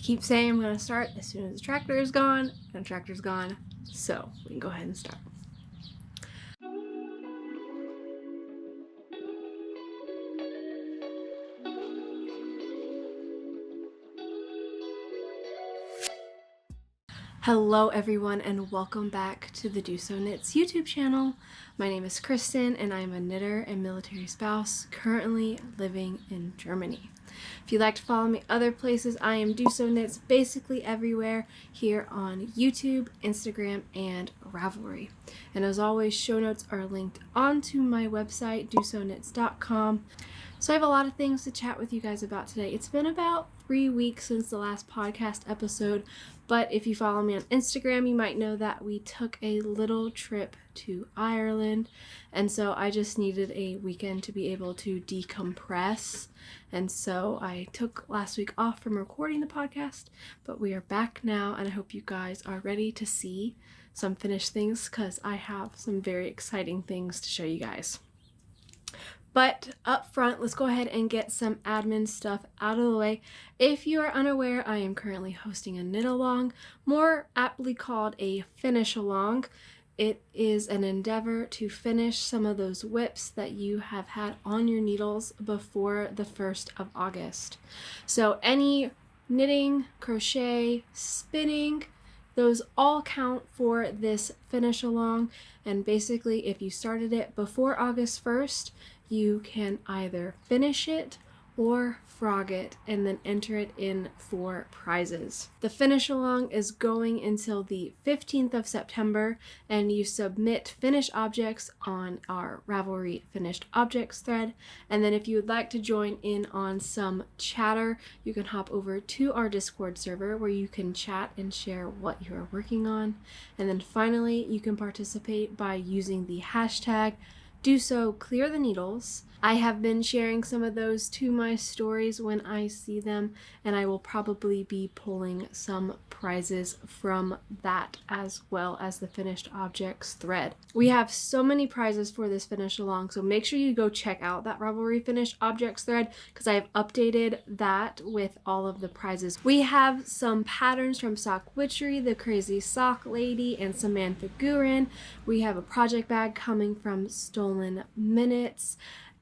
keep saying I'm gonna start as soon as the tractor is gone, and the tractor's gone, so we can go ahead and start. Hello everyone and welcome back to the DoSo Knits YouTube channel. My name is Kristen and I'm a knitter and military spouse currently living in Germany. If you'd like to follow me other places, I am DoSo Knits basically everywhere here on YouTube, Instagram, and Ravelry. And as always, show notes are linked onto my website, dosoknits.com. So I have a lot of things to chat with you guys about today. It's been about 3 weeks since the last podcast episode, but if you follow me on Instagram, you might know that we took a little trip to Ireland, and so I just needed a weekend to be able to decompress, and so I took last week off from recording the podcast, but we are back now, and I hope you guys are ready to see some finished things because I have some very exciting things to show you guys. But up front, let's go ahead and get some admin stuff out of the way. If you are unaware, I am currently hosting a knit along, more aptly called a finish along. It is an endeavor to finish some of those whips that you have had on your needles before the 1st of August. So any knitting, crochet, spinning, those all count for this finish along. And basically, if you started it before August 1st, you can either finish it or frog it and then enter it in for prizes. The finish along is going until the 15th of September, and you submit finished objects on our Ravelry finished objects thread. And then if you would like to join in on some chatter, you can hop over to our Discord server where you can chat and share what you are working on. And then finally, you can participate by using the hashtag DoSo Clear the Needles. I have been sharing some of those to my stories when I see them, and I will probably be pulling some prizes from that as well as the finished objects thread. We have so many prizes for this finish along, so make sure you go check out that Ravelry finished objects thread because I have updated that with all of the prizes. We have some patterns from Sock Witchery, the Crazy Sock Lady, and Samantha Gurin. We have a project bag coming from Stolen Minutes,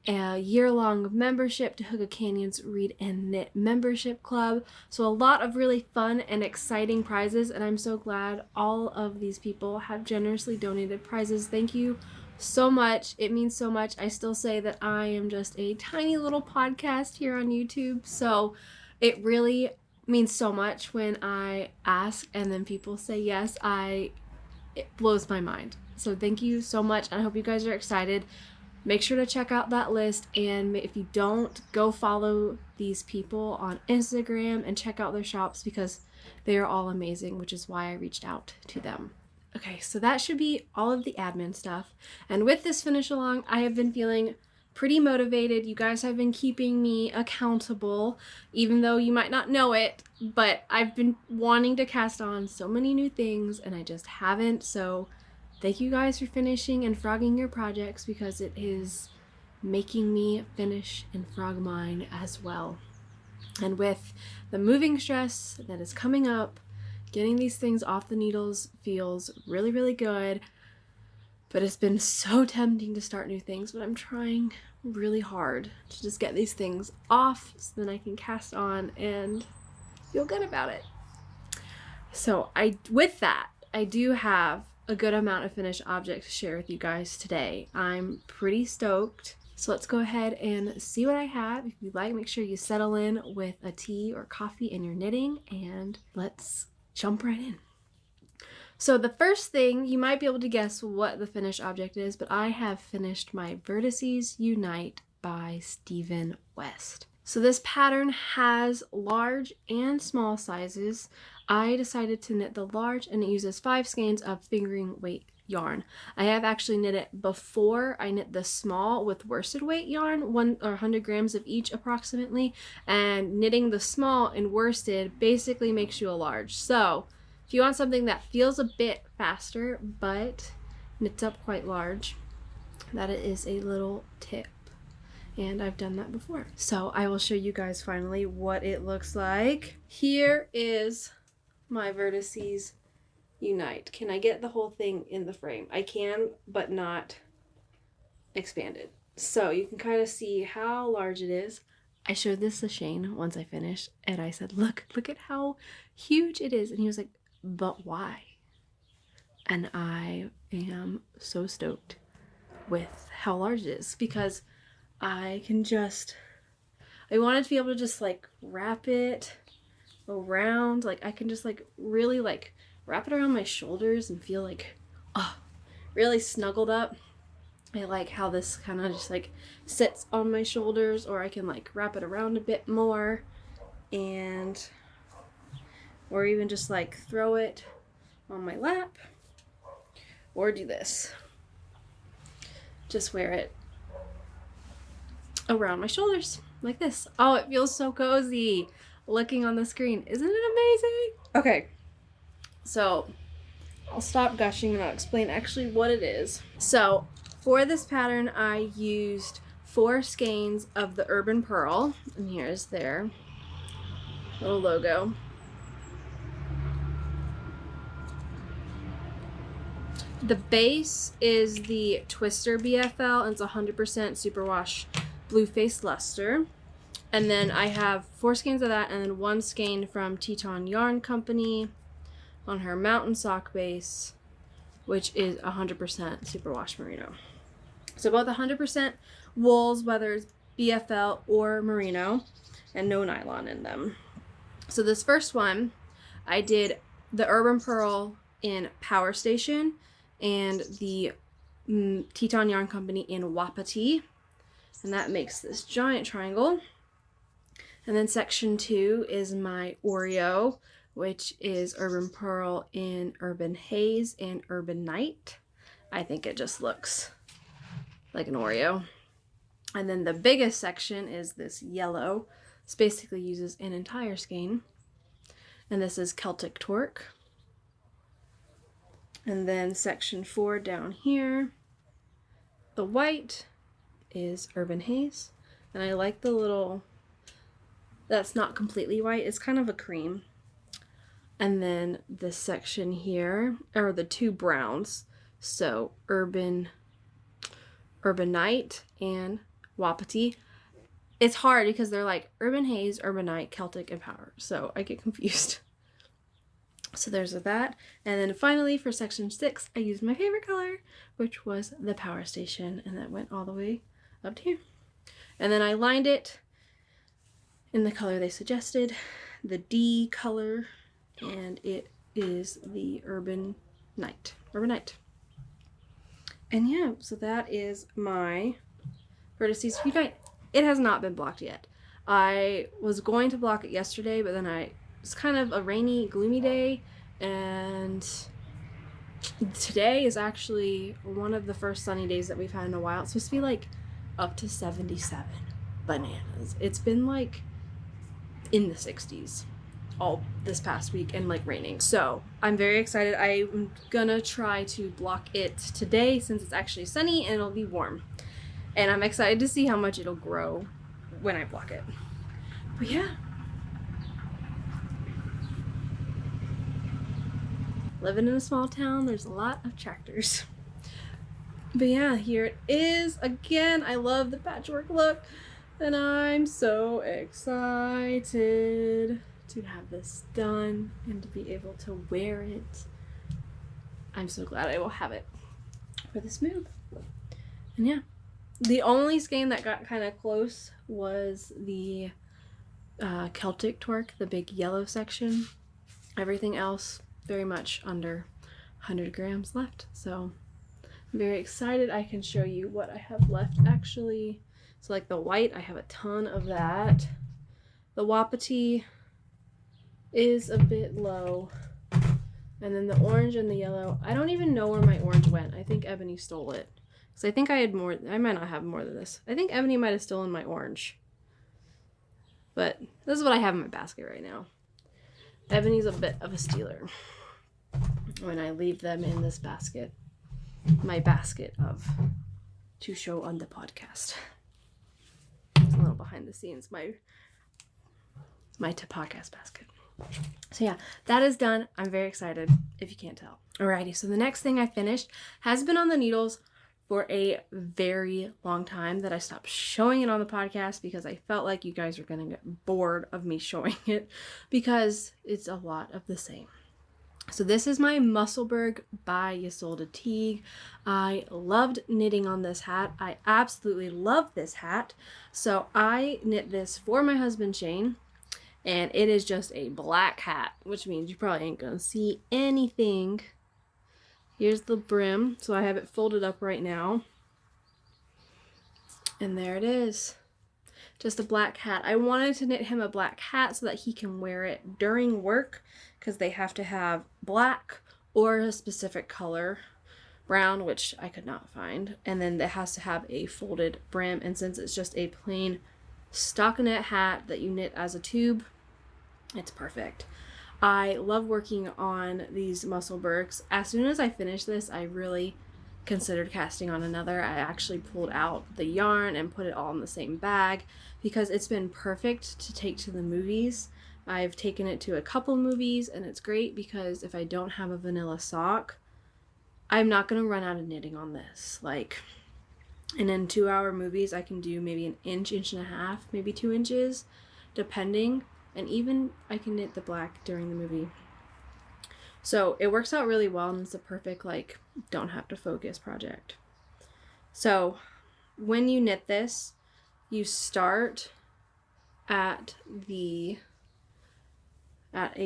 a year-long membership to Hookah Canyon's Read and Knit membership club. So a lot of really fun and exciting prizes, and I'm so glad all of these people have generously donated prizes. Thank you so much. It means so much. I still say that I am just a tiny little podcast here on YouTube, so it really means so much when I ask and then people say yes. It blows my mind. So thank you so much, and I hope you guys are excited. Make sure to check out that list, and if you don't, go follow these people on Instagram and check out their shops because they are all amazing, which is why I reached out to them. Okay, so that should be all of the admin stuff. And with this finish along, I have been feeling pretty motivated. You guys have been keeping me accountable, even though you might not know it, but I've been wanting to cast on so many new things and I just haven't, so thank you guys for finishing and frogging your projects because it is making me finish and frog mine as well. And with the moving stress that is coming up, getting these things off the needles feels really, really good. But it's been so tempting to start new things, but I'm trying really hard to just get these things off so then I can cast on and feel good about it. So with that, I do have a good amount of finished objects to share with you guys today. I'm pretty stoked. So let's go ahead and see what I have. If you'd like, make sure you settle in with a tea or coffee in your knitting, and let's jump right in. So the first thing, you might be able to guess what the finished object is, but I have finished my Vertices Unite by Stephen West. So this pattern has large and small sizes. I decided to knit the large, and it uses 5 skeins of fingering weight yarn. I have actually knit it before. I knit the small with worsted weight yarn, 100 grams of each approximately, and knitting the small in worsted basically makes you a large. So if you want something that feels a bit faster but knits up quite large, that is a little tip. and I've done that before. So I will show you guys finally what it looks like. Here is my Vertices Unite. Can I get the whole thing in the frame? I can, but not expanded. So you can kind of see how large it is. I showed this to Shane once I finished, and I said, look at how huge it is. And he was like, but why? And I am so stoked with how large it is, because I wanted to be able to just like wrap it around. Like I can just like really like wrap it around my shoulders and feel like, really snuggled up. I like how this kind of just like sits on my shoulders, or I can like wrap it around a bit more, or even just like throw it on my lap, or do this. Just wear it around my shoulders like this. Oh, it feels so cozy looking on the screen. Isn't it amazing? Okay, so I'll stop gushing and I'll explain actually what it is. So for this pattern, I used 4 skeins of the Urban Purl, and here's their little logo. The base is the Twister BFL, and it's 100% superwash blue face luster. And then I have 4 skeins of that, and then 1 skein from Teton Yarn Company on her mountain sock base, which is 100% superwash merino. So both 100% wools, whether it's BFL or merino, and no nylon in them. So this first one, I did the Urban Purl in Power Station and the Teton Yarn Company in Wapiti, and that makes this giant triangle. And then section 2 is my Oreo, which is Urban Purl in Urban Haze and Urban Night. I think it just looks like an Oreo. And then the biggest section is this yellow. This basically uses an entire skein. And this is Celtic Torque. And then section 4 down here, the white is Urban Haze. And I like the little, that's not completely white, it's kind of a cream. And then this section here are the 2 browns. So Urban Night and Wapiti. It's hard because they're like Urban Haze, Urban Night, Celtic, and Power. So I get confused. So there's that. And then finally for section 6, I used my favorite color, which was the Power Station. And that went all the way up to here. And then I lined it in the color they suggested, the D color, and it is the Urban Night. And yeah, so that is my Vertices Unite. It has not been blocked yet. I was going to block it yesterday, but then it's kind of a rainy, gloomy day, and today is actually one of the first sunny days that we've had in a while. It's supposed to be like up to 77 bananas. It's been like in the 60s all this past week and like raining. So I'm very excited. I'm gonna try to block it today since it's actually sunny and it'll be warm. And I'm excited to see how much it'll grow when I block it. But yeah. Living in a small town, there's a lot of tractors. But yeah, here it is. Again, I love the patchwork look. And I'm so excited to have this done and to be able to wear it. I'm so glad I will have it for this move. And yeah, the only skein that got kind of close was the Celtic Torque, the big yellow section. Everything else very much under 100 grams left. So I'm very excited. I can show you what I have left actually. So like the white, I have a ton of that. The Wapiti is a bit low. And then the orange and the yellow, I don't even know where my orange went. I think Ebony stole it. So I think I had more, I might not have more than this. I think Ebony might have stolen my orange. But this is what I have in my basket right now. Ebony's a bit of a stealer when I leave them in this basket. My basket of to show on the podcast. behind the scenes, my podcast basket. So yeah, that is done. I'm very excited, if you can't tell. Alrighty, so the next thing I finished has been on the needles for a very long time that I stopped showing it on the podcast because I felt like you guys are going to get bored of me showing it because it's a lot of the same. So this is my Musselburgh by Ysolda Teague. I loved knitting on this hat. I absolutely love this hat. So I knit this for my husband Shane, and it is just a black hat, which means you probably ain't gonna see anything. Here's the brim. So I have it folded up right now. And there it is. Just a black hat. I wanted to knit him a black hat so that he can wear it during work because they have to have black or a specific color, brown, which I could not find. And then it has to have a folded brim. And since it's just a plain stockinette hat that you knit as a tube, it's perfect. I love working on these Musselburghs. As soon as I finished this, I really considered casting on another. I actually pulled out the yarn and put it all in the same bag because it's been perfect to take to the movies. I've taken it to a couple movies and it's great because if I don't have a vanilla sock, I'm not going to run out of knitting on this. And in 2-hour movies, I can do maybe an inch, inch and a half, maybe 2 inches, depending. And even I can knit the black during the movie. So it works out really well and it's a perfect, don't have to focus project. So when you knit this, you start at a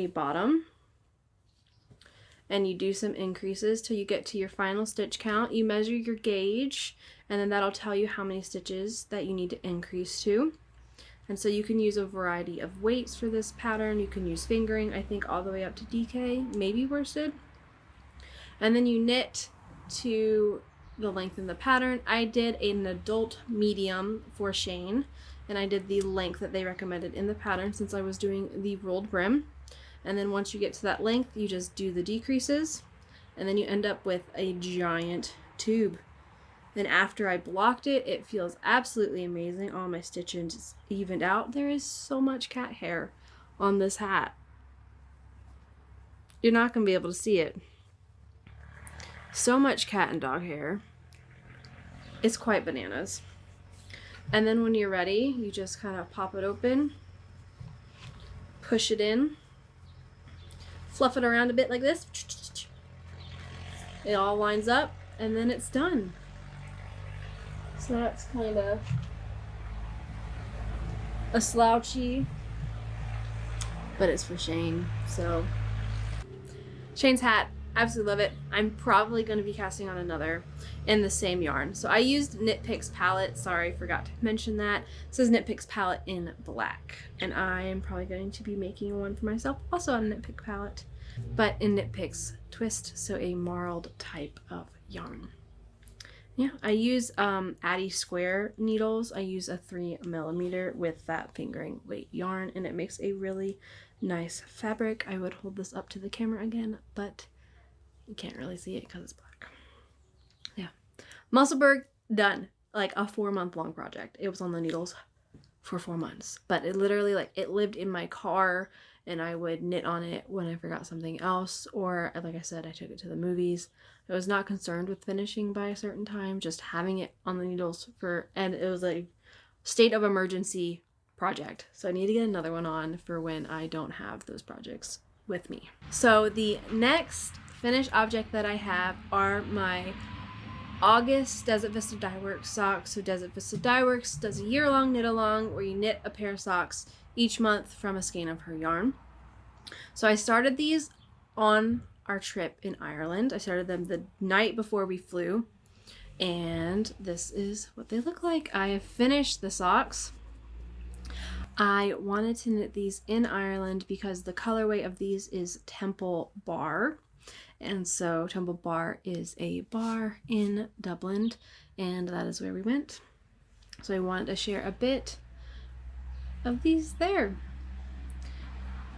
bottom and you do some increases till you get to your final stitch count. You measure your gauge and then that'll tell you how many stitches that you need to increase to. And so you can use a variety of weights for this pattern. You can use fingering, I think all the way up to DK, maybe worsted. And then you knit to the length of the pattern. I did an adult medium for Shane, and I did the length that they recommended in the pattern since I was doing the rolled brim. And then once you get to that length, you just do the decreases, and then you end up with a giant tube. Then after I blocked it, it feels absolutely amazing. All my stitches evened out. There is so much cat hair on this hat. You're not going to be able to see it. So much cat and dog hair. It's quite bananas. And then when you're ready, you just kind of pop it open, push it in, fluff it around a bit like this. It all lines up, and then it's done. So that's kind of a slouchy, but it's for Shane. So Shane's hat, absolutely love it. I'm probably going to be casting on another in the same yarn. So I used Knit Picks palette. Sorry, forgot to mention that. It says Knit Picks palette in black, and I am probably going to be making one for myself, also on Knit Pick palette, but in Knit Picks twist, so a marled type of yarn. Yeah, I use Addy Square needles. I use a 3mm with that fingering weight yarn, and it makes a really nice fabric. I would hold this up to the camera again, but you can't really see it because it's black. Yeah, Musselburgh, done. Like a 4-month long project. It was on the needles for 4 months, but it literally, it lived in my car, and I would knit on it when I forgot something else, or like I said, I took it to the movies. I was not concerned with finishing by a certain time, just having it on the needles and it was a state of emergency project. So I need to get another one on for when I don't have those projects with me. So the next finished object that I have are my August Desert Vista Dye Works socks. So Desert Vista Dye Works does a year-long knit-along where you knit a pair of socks each month from a skein of her yarn. So I started these on our trip in Ireland. I started them the night before we flew, and this is what they look like. I have finished the socks. I wanted to knit these in Ireland because the colorway of these is Temple Bar, and so Temple Bar is a bar in Dublin, and that is where we went. So I wanted to share a bit of these there.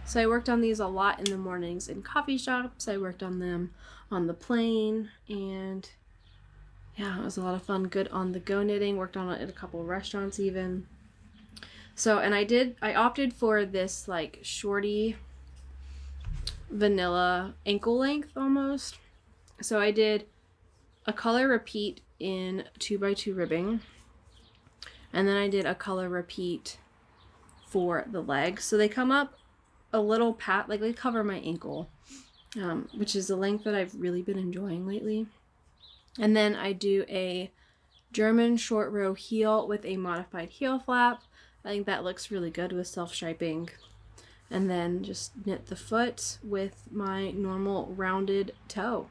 So I worked on these a lot in the mornings in coffee shops. I worked on them on the plane, and yeah, it was a lot of fun. Good on the go knitting. Worked on it at a couple of restaurants even. So, and I opted for this like shorty vanilla ankle length almost. So I did a color repeat in 2x2 ribbing, and then I did a color repeat for the legs. So they come up a little pat, like they cover my ankle, which is a length that I've really been enjoying lately. And then I do a German short row heel with a modified heel flap. I think that looks really good with self-striping. And then just knit the foot with my normal rounded toe.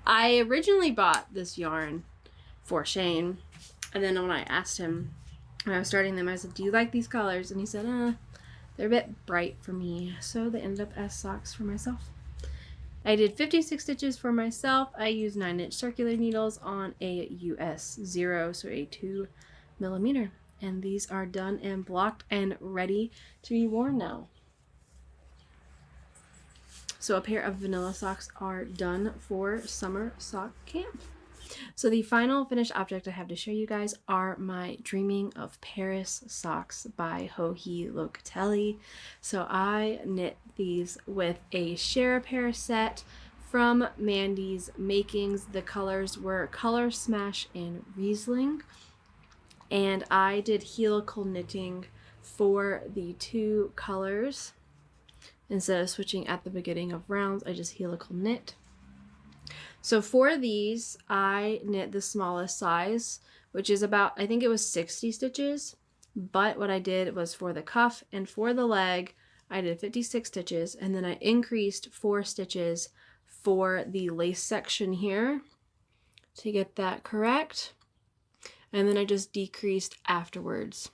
I originally bought this yarn for Shane, and then when I asked him when I was starting them, I said, do you like these colors? And he said, they're a bit bright for me. So they ended up as socks for myself. I did 56 stitches for myself. I used 9-inch circular needles on a US 0, so a 2mm. And these are done and blocked and ready to be worn now. So a pair of vanilla socks are done for summer sock camp. So the final finished object I have to show you guys are my Dreaming of Paris socks by Joji Locatelli. So I knit these with a share a pair set from Mandy's Makings. The colors were Color Smash and Riesling. And I did helical knitting for the two colors. Instead of switching at the beginning of rounds, I just helical knit. So for these, I knit the smallest size, which is about, I think it was 60 stitches. But what I did was for the cuff and for the leg, I did 56 stitches. And then I increased 4 stitches for the lace section here to get that correct. And then I just decreased afterwards.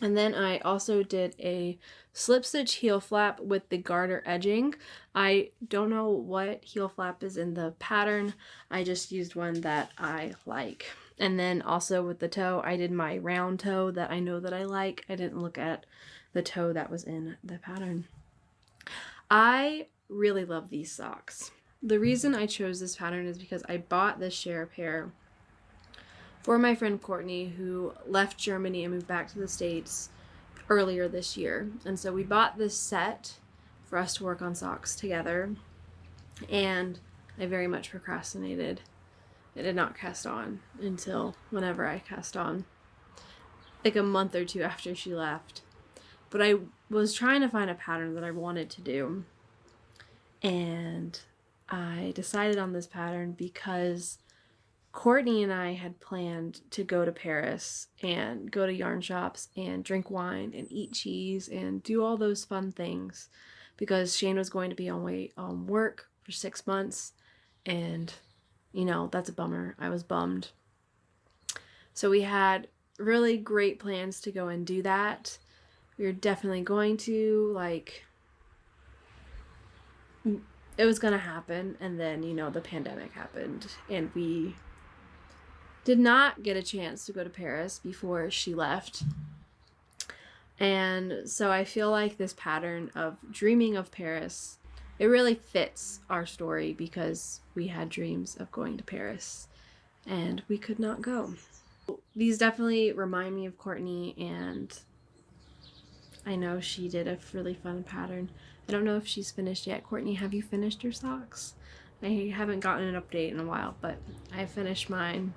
And then I also did a slip stitch heel flap with the garter edging. I don't know what heel flap is in the pattern. I just used one that I like. And then also with the toe, I did my round toe that I know that I like. I didn't look at the toe that was in the pattern. I really love these socks. The reason I chose this pattern is because I bought this share pair for my friend Courtney, who left Germany and moved back to the States earlier this year. And so we bought this set for us to work on socks together. And I very much procrastinated. It did not cast on until whenever I cast on, like a month or two after she left. But I was trying to find a pattern that I wanted to do. And I decided on this pattern because Courtney and I had planned to go to Paris and go to yarn shops and drink wine and eat cheese and do all those fun things because Shane was going to be on work for 6 months, and you know, that's a bummer. I was bummed. So we had really great plans to go and do that. We were definitely going to, like, it was going to happen, and then, you know, the pandemic happened and we did not get a chance to go to Paris before she left. And so I feel like this pattern of Dreaming of Paris, it really fits our story because we had dreams of going to Paris and we could not go. These definitely remind me of Courtney, and I know she did a really fun pattern. I don't know if she's finished yet. Courtney, have you finished your socks? I haven't gotten an update in a while, but I finished mine.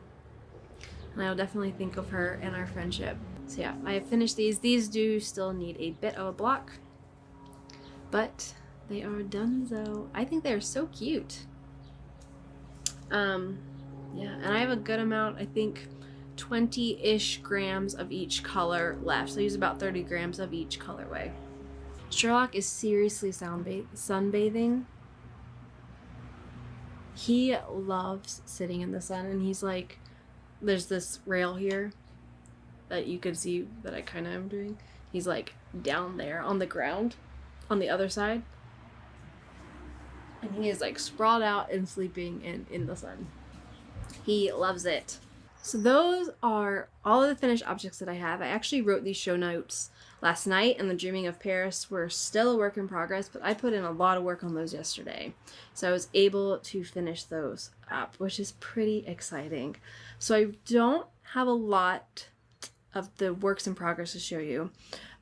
And I'll definitely think of her and our friendship. So yeah, I have finished these. These do still need a bit of a block, but they are done though. I think they're so cute. Yeah, and I have a good amount, I think 20-ish grams of each color left. So I use about 30 grams of each colorway. Sherlock is seriously sunbathing. He loves sitting in the sun, and he's like, there's this rail here that you could see that I kind of am doing. He's like down there on the ground on the other side. And he is like sprawled out and sleeping in the sun. He loves it. So those are all of the finished objects that I have. I actually wrote these show notes last night, and the Dreaming of Paris were still a work in progress, but I put in a lot of work on those yesterday. So I was able to finish those up, which is pretty exciting. So I don't have a lot of the works in progress to show you.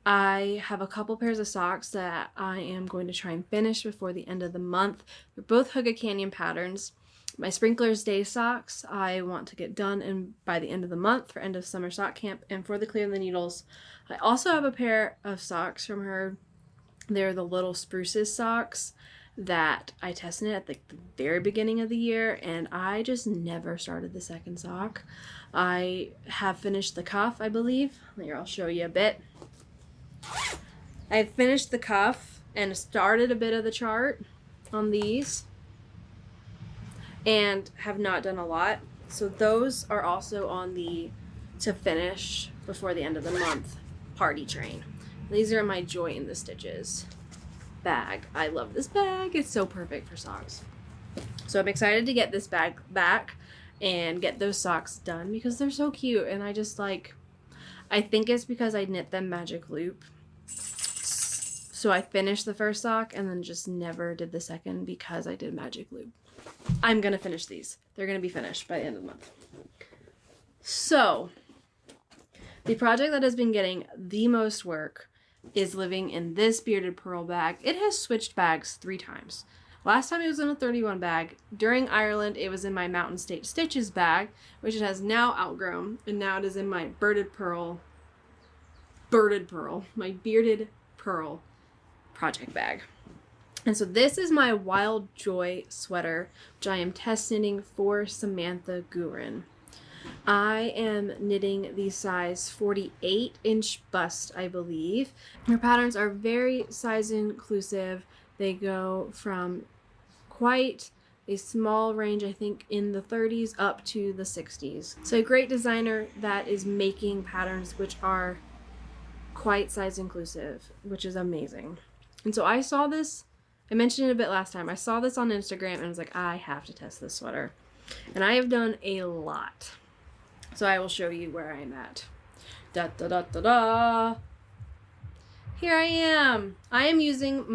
I have a couple pairs of socks that I am going to try and finish before the end of the month. They're both Hookah Canyon patterns. My Sprinklers Day socks I want to get done by the end of the month for end of summer sock camp and for the Clear the Needles. I also have a pair of socks from her. They're the little Spruces socks that I tested at the very beginning of the year, and I just never started the second sock. I have finished the cuff, I believe. Here, I'll show you a bit. I've finished the cuff and started a bit of the chart on these and have not done a lot. So those are also on the to finish before the end of the month party train. These are my Joy in the Stitches bag. I love this bag. It's so perfect for socks. So I'm excited to get this bag back and get those socks done because they're so cute, and I just like, I think it's because I knit them magic loop. So I finished the first sock and then just never did the second because I did magic loop. I'm gonna finish these. They're gonna be finished by the end of the month. So the project that has been getting the most work is living in this Bearded Purl bag. It has switched bags 3 times. Last time it was in a 31 bag. During Ireland, it was in my Mountain State Stitches bag, which it has now outgrown, and now it is in my Bearded Purl, my Bearded Purl project bag. And so this is my Wild Joy sweater, which I am test knitting for Samantha Gurin. I am knitting the size 48 inch bust, I believe. Her patterns are very size inclusive. They go from quite a small range, I think in the 30s up to the 60s. So a great designer that is making patterns which are quite size inclusive, which is amazing. And so I saw this, I mentioned it a bit last time. I saw this on Instagram and I was like, I have to test this sweater. And I have done a lot. So I will show you where I'm at. Da da da da da. Here I am. I am using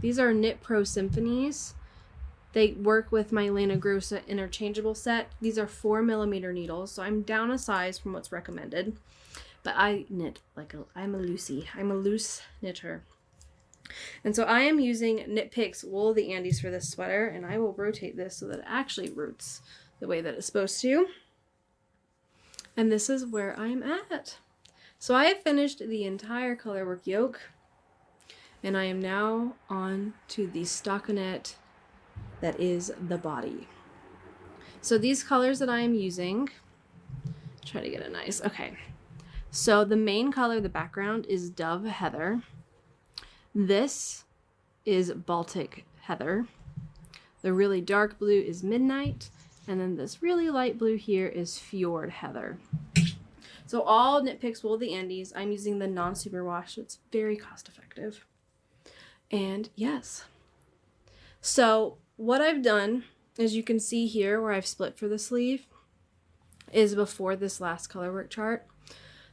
these are Knit Pro Symphonies. They work with my Lena Grossa interchangeable set. These are 4mm needles, so I'm down a size from what's recommended. But I knit I'm a loose knitter. And so I am using Knit Picks Wool of the Andes for this sweater, and I will rotate this so that it actually roots the way that it's supposed to. And this is where I'm at. So I have finished the entire colorwork yoke, and I am now on to the stockinette that is the body. So these colors that I am using, try to get it nice. Okay. So the main color, the background, is Dove Heather. This is Baltic Heather. The really dark blue is Midnight. And then this really light blue here is Fjord Heather. So all Knit Picks Wool of the Andes, I'm using the non-superwash, so it's very cost effective. And yes. So what I've done, as you can see here where I've split for the sleeve, is before this last colorwork chart.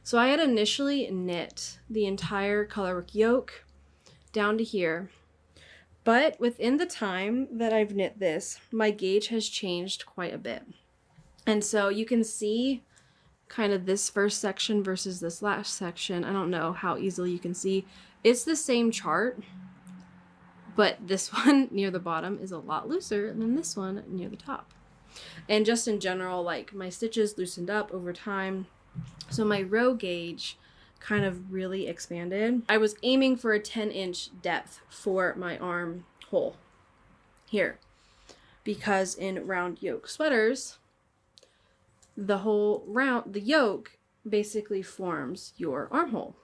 So I had initially knit the entire colorwork yoke down to here. But within the time that I've knit this, my gauge has changed quite a bit. And so you can see kind of this first section versus this last section. I don't know how easily you can see. It's the same chart, but this one near the bottom is a lot looser than this one near the top. And just in general, like my stitches loosened up over time. So my row gauge kind of really expanded. I was aiming for a 10-inch depth for my armhole here, because in round yoke sweaters, the yoke basically forms your armhole.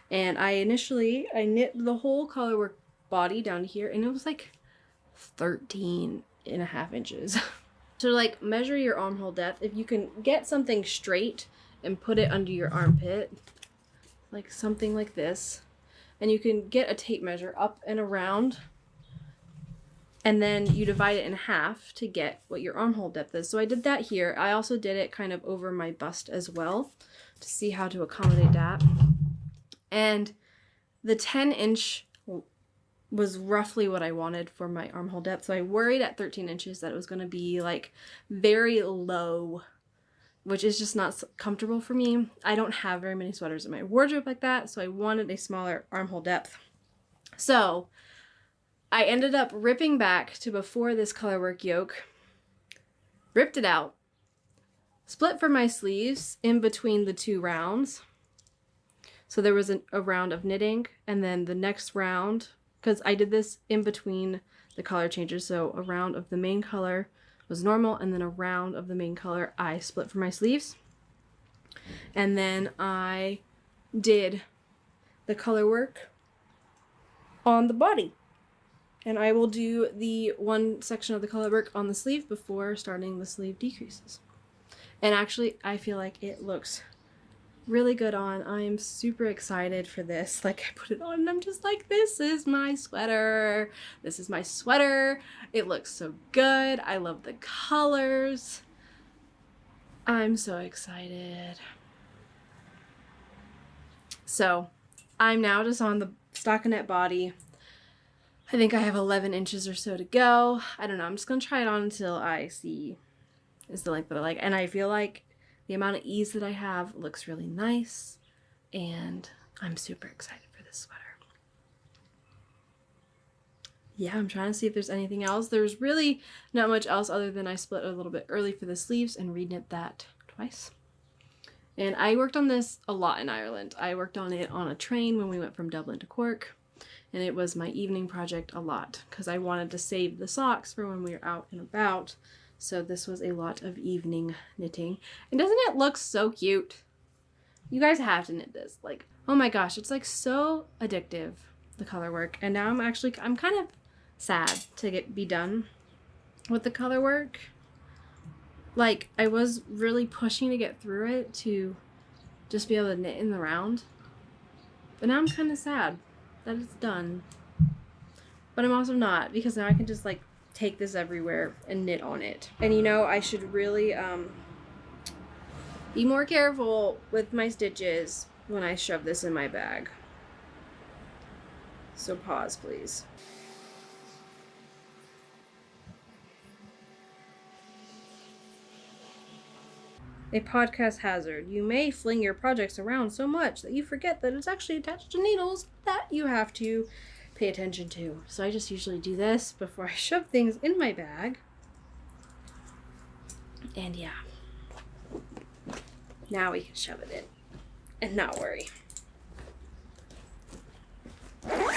And I knit the whole colorwork body down to here, and it was like 13.5 inches. So like measure your armhole depth. If you can get something straight and put it under your armpit, like something like this, and you can get a tape measure up and around, and then you divide it in half to get what your armhole depth is. So I did that here. I also did it kind of over my bust as well to see how to accommodate that. And the 10-inch was roughly what I wanted for my armhole depth. So I worried at 13 inches that it was going to be like very low which is just not comfortable for me. I don't have very many sweaters in my wardrobe like that, so I wanted a smaller armhole depth. So I ended up ripping back to before this colorwork yoke, ripped it out, split for my sleeves in between the 2 rounds. So there was a round of knitting, and then the next round, because I did this in between the color changes, so a round of the main color was normal, and then a round of the main color I split for my sleeves. And then I did the color work on the body. And I will do the one section of the color work on the sleeve before starting the sleeve decreases. And actually, I feel like it looks really good on. I am super excited for this. Like, I put it on and I'm just like, this is my sweater. This is my sweater. It looks so good. I love the colors. I'm so excited. So I'm now just on the stockinette body. I think I have 11 inches or so to go. I don't know. I'm just going to try it on until I see is the length that I like. And I feel like the amount of ease that I have looks really nice. And I'm super excited for this sweater. Yeah, I'm trying to see if there's anything else. There's really not much else other than I split a little bit early for the sleeves and reknit that twice. And I worked on this a lot in Ireland. I worked on it on a train when we went from Dublin to Cork. And it was my evening project a lot because I wanted to save the socks for when we were out and about. So this was a lot of evening knitting. And doesn't it look so cute? You guys have to knit this. Like, oh my gosh, it's like so addictive, the color work. And now I'm kind of sad to be done with the color work. Like, I was really pushing to get through it to just be able to knit in the round. But now I'm kind of sad that it's done. But I'm also not, because now I can just like take this everywhere and knit on it. And you know, I should really be more careful with my stitches when I shove this in my bag. So pause, please. A podcast hazard. You may fling your projects around so much that you forget that it's actually attached to needles that you have to pay attention to. So I just usually do this before I shove things in my bag. And yeah. Now we can shove it in and not worry.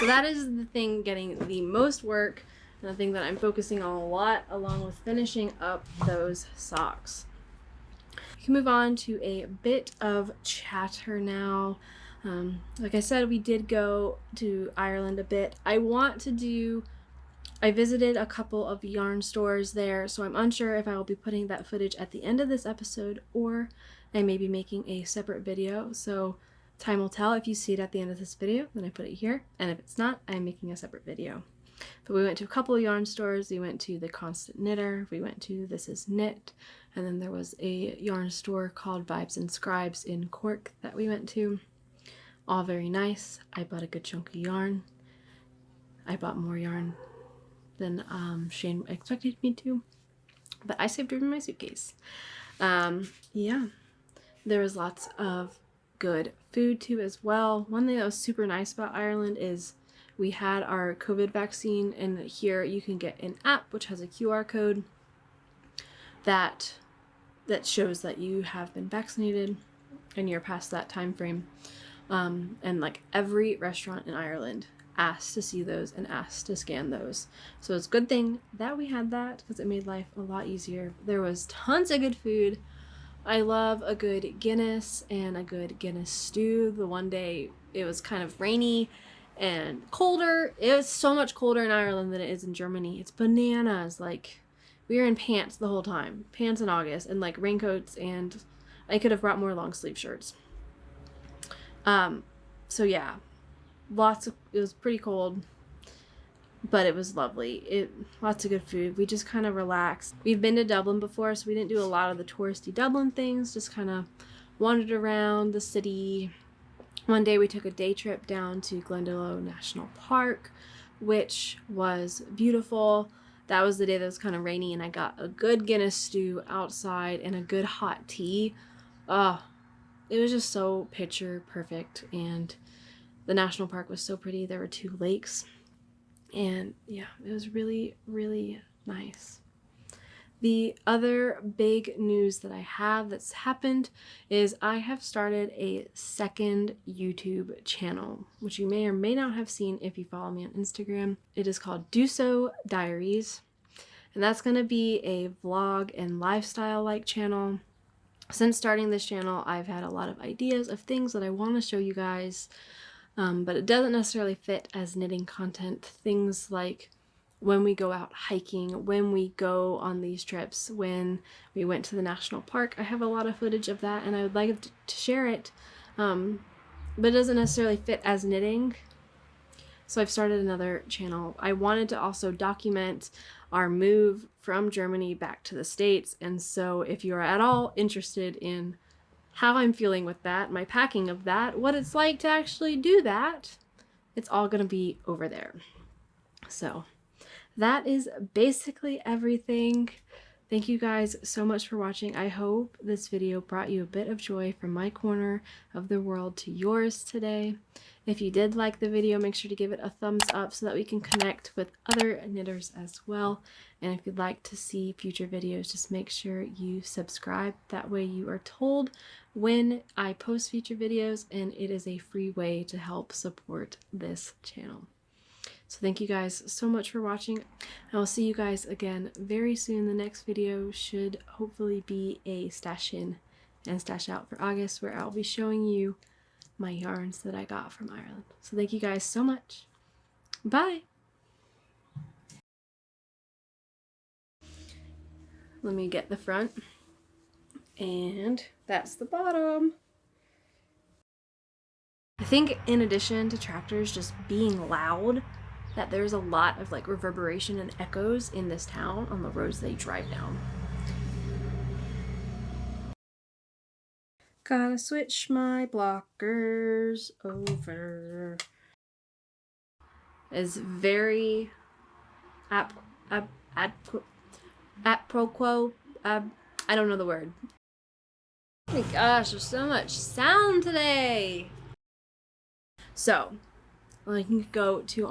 So that is the thing getting the most work, and the thing that I'm focusing on a lot, along with finishing up those socks. We can move on to a bit of chatter now. Like I said, we did go to Ireland a bit. I visited a couple of yarn stores there, so I'm unsure if I will be putting that footage at the end of this episode or I may be making a separate video. So time will tell. If you see it at the end of this video, then I put it here. And if it's not, I'm making a separate video. But we went to a couple of yarn stores. We went to the Constant Knitter. We went to This Is Knit. And then there was a yarn store called Vibes and Scribes in Cork that we went to. All very nice. I bought a good chunk of yarn. I bought more yarn than Shane expected me to. But I saved it in my suitcase. Yeah. There was lots of good food too as well. One thing that was super nice about Ireland is we had our COVID vaccine, and here you can get an app which has a QR code that shows that you have been vaccinated and you're past that time frame. And like every restaurant in Ireland asked to see those and asked to scan those. So it's a good thing that we had that because it made life a lot easier. There was tons of good food. I love a good Guinness and a good Guinness stew. The one day it was kind of rainy and colder. It was so much colder in Ireland than it is in Germany. It's bananas. Like, we were in pants the whole time. Pants in August and like raincoats, and I could have brought more long sleeve shirts. So yeah, it was pretty cold, but it was lovely. Lots of good food. We just kind of relaxed. We've been to Dublin before, so we didn't do a lot of the touristy Dublin things, just kind of wandered around the city. One day we took a day trip down to Glendalough National Park, which was beautiful. that was the day that was kind of rainy, and I got a good Guinness stew outside and a good hot tea. It was just so picture perfect, and the national park was so pretty. There were 2 lakes, and yeah, it was really, really nice. The other big news that I have that's happened is I have started a second YouTube channel, which you may or may not have seen if you follow me on Instagram. It is called DoSo Diaries, and that's going to be a vlog and lifestyle-like channel. Since starting this channel, I've had a lot of ideas of things that I want to show you guys, but it doesn't necessarily fit as knitting content. Things like when we go out hiking, when we go on these trips, when we went to the national park. I have a lot of footage of that, and I would like to share it, but it doesn't necessarily fit as knitting. So I've started another channel. I wanted to also document our move from Germany back to the States, and so if you're at all interested in how I'm feeling with that, my packing of that, what it's like to actually do that, it's all going to be over there. So that is basically everything. Thank you guys so much for watching. I hope this video brought you a bit of joy from my corner of the world to yours today. If you did like the video, make sure to give it a thumbs up so that we can connect with other knitters as well. And if you'd like to see future videos, just make sure you subscribe. That way you are told when I post future videos, and it is a free way to help support this channel. So thank you guys so much for watching. I will see you guys again very soon. The next video should hopefully be a stash in and stash out for August, where I'll be showing you my yarns that I got from Ireland. So thank you guys so much. Bye! Let me get the front, and that's the bottom. I think in addition to tractors just being loud, that there's a lot of like reverberation and echoes in this town on the roads they drive down. Gotta switch my blockers over. Is very apropos. I don't know the word. Oh my gosh, there's so much sound today. So, you can go to